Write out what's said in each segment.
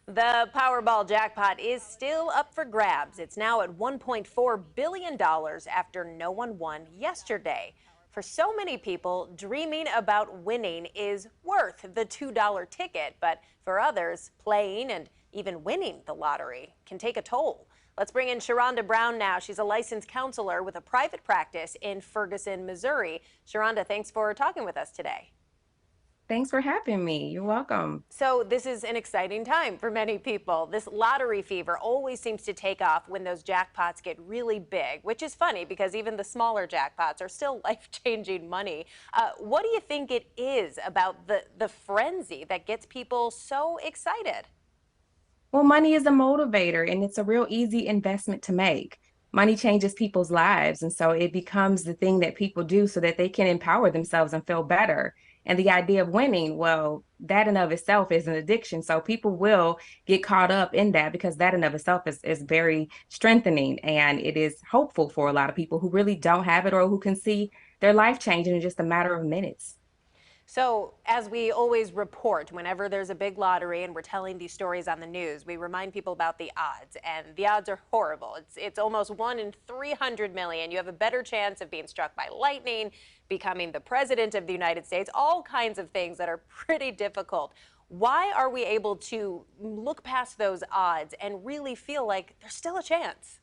The Powerball jackpot is still up for grabs. It's now at $1.4 billion after no one won yesterday. For so many people, dreaming about winning is worth the $2 ticket, but for others, playing and even winning the lottery can take a toll. Let's bring in Sharonda Brown now. She's a licensed counselor with a private practice in Ferguson, Missouri. Sharonda, thanks for talking with us today. Thanks for having me. You're welcome. So this is an exciting time for many people. This lottery fever always seems to take off when those jackpots get really big, which is funny because even the smaller jackpots are still life-changing money. What do you think it is about the frenzy that gets people so excited? Well, money is a motivator and it's a real easy investment to make. Money changes people's lives. And so it becomes the thing that people do so that they can empower themselves and feel better. And the idea of winning, well, that in of itself is an addiction. So people will get caught up in that because that in of itself is very strengthening and it is hopeful for a lot of people who really don't have it or who can see their life changing in just a matter of minutes. So, as we always report, whenever there's a big lottery and we're telling these stories on the news, we remind people about the odds, and the odds are horrible. It's almost 1 in 300 million. You have a better chance of being struck by lightning, becoming the president of the United States, all kinds of things that are pretty difficult. Why are we able to look past those odds and really feel like there's still a chance?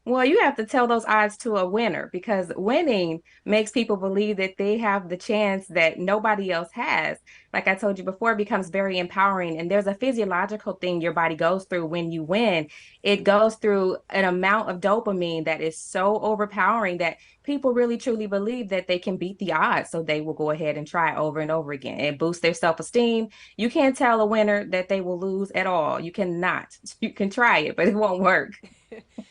Well, you have to tell those odds to a winner because winning makes people believe that they have the chance that nobody else has. Like I told you before, it becomes very empowering. And there's a physiological thing your body goes through when you win. It goes through an amount of dopamine that is so overpowering that people really truly believe that they can beat the odds. So they will go ahead and try over and over again. It boosts their self-esteem. You can't tell a winner that they will lose at all. You cannot. You can try it, but it won't work.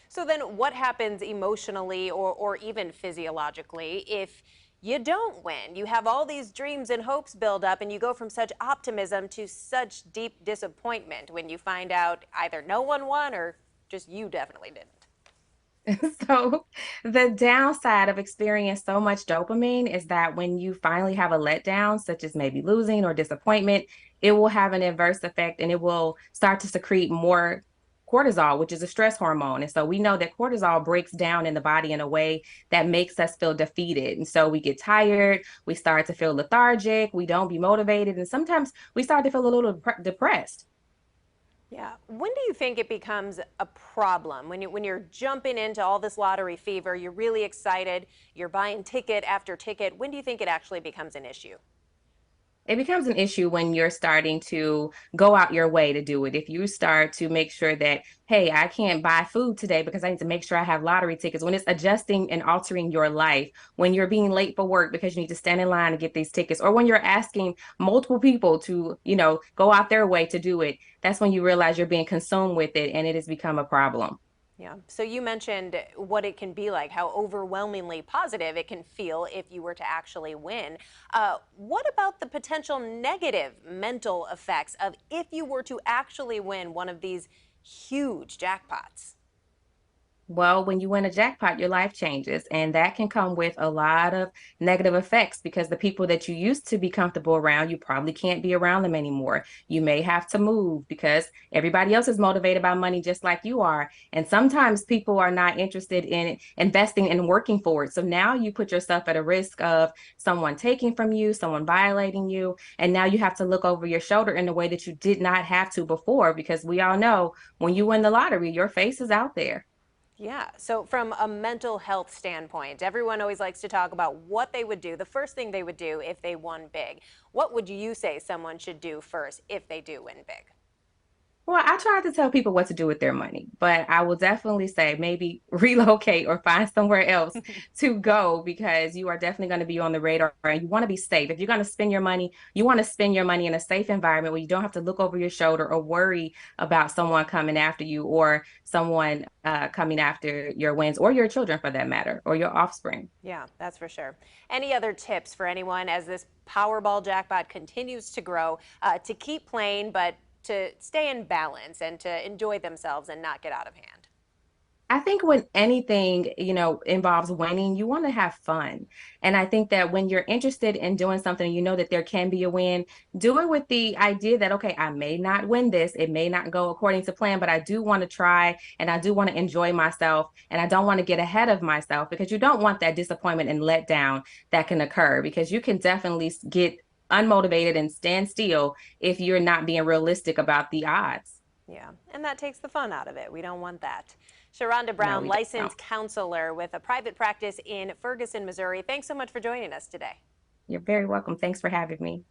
So then what happens emotionally or even physiologically if you don't win? You have all these dreams and hopes build up and you go from such optimism to such deep disappointment when you find out either no one won or just you definitely didn't. So the downside of experiencing so much dopamine is that when you finally have a letdown, such as maybe losing or disappointment, it will have an adverse effect and it will start to secrete more cortisol, which is a stress hormone. And so we know that cortisol breaks down in the body in a way that makes us feel defeated. And so we get tired, we start to feel lethargic, we don't be motivated, and sometimes we start to feel a little depressed. Yeah. When do you think it becomes a problem? When you're jumping into all this lottery fever, you're really excited, you're buying ticket after ticket. When do you think it actually becomes an issue? It becomes an issue when you're starting to go out your way to do it. If you start to make sure that, hey, I can't buy food today because I need to make sure I have lottery tickets, when it's adjusting and altering your life, when you're being late for work because you need to stand in line to get these tickets, or when you're asking multiple people to, go out their way to do it, that's when you realize you're being consumed with it and it has become a problem. Yeah. So you mentioned what it can be like, how overwhelmingly positive it can feel if you were to actually win. What about the potential negative mental effects of if you were to actually win one of these huge jackpots? Well, when you win a jackpot, your life changes, and that can come with a lot of negative effects because the people that you used to be comfortable around, you probably can't be around them anymore. You may have to move because everybody else is motivated by money just like you are. And sometimes people are not interested in investing and working for it. So now you put yourself at a risk of someone taking from you, someone violating you, and now you have to look over your shoulder in a way that you did not have to before because we all know when you win the lottery, your face is out there. Yeah. So, from a mental health standpoint, everyone always likes to talk about what they would do, the first thing they would do if they won big. What would you say someone should do first if they do win big? Well, I try to tell people what to do with their money, but I will definitely say maybe relocate or find somewhere else to go because you are definitely going to be on the radar and you want to be safe. If you're going to spend your money, you want to spend your money in a safe environment where you don't have to look over your shoulder or worry about someone coming after you or someone coming after your wins or your children for that matter or your offspring. Yeah, that's for sure. Any other tips for anyone as this Powerball jackpot continues to grow to keep playing, but to stay in balance and to enjoy themselves and not get out of hand? I think when anything, involves winning, you want to have fun. And I think that when you're interested in doing something, you know that there can be a win, do it with the idea that, okay, I may not win this. It may not go according to plan, but I do want to try and I do want to enjoy myself and I don't want to get ahead of myself because you don't want that disappointment and letdown that can occur because you can definitely get unmotivated and stand still if you're not being realistic about the odds. Yeah, and that takes the fun out of it. We don't want that. Sharonda No, Brown, we don't. licensed counselor with a private practice in Ferguson, Missouri. Thanks so much for joining us today. You're very welcome. Thanks for having me.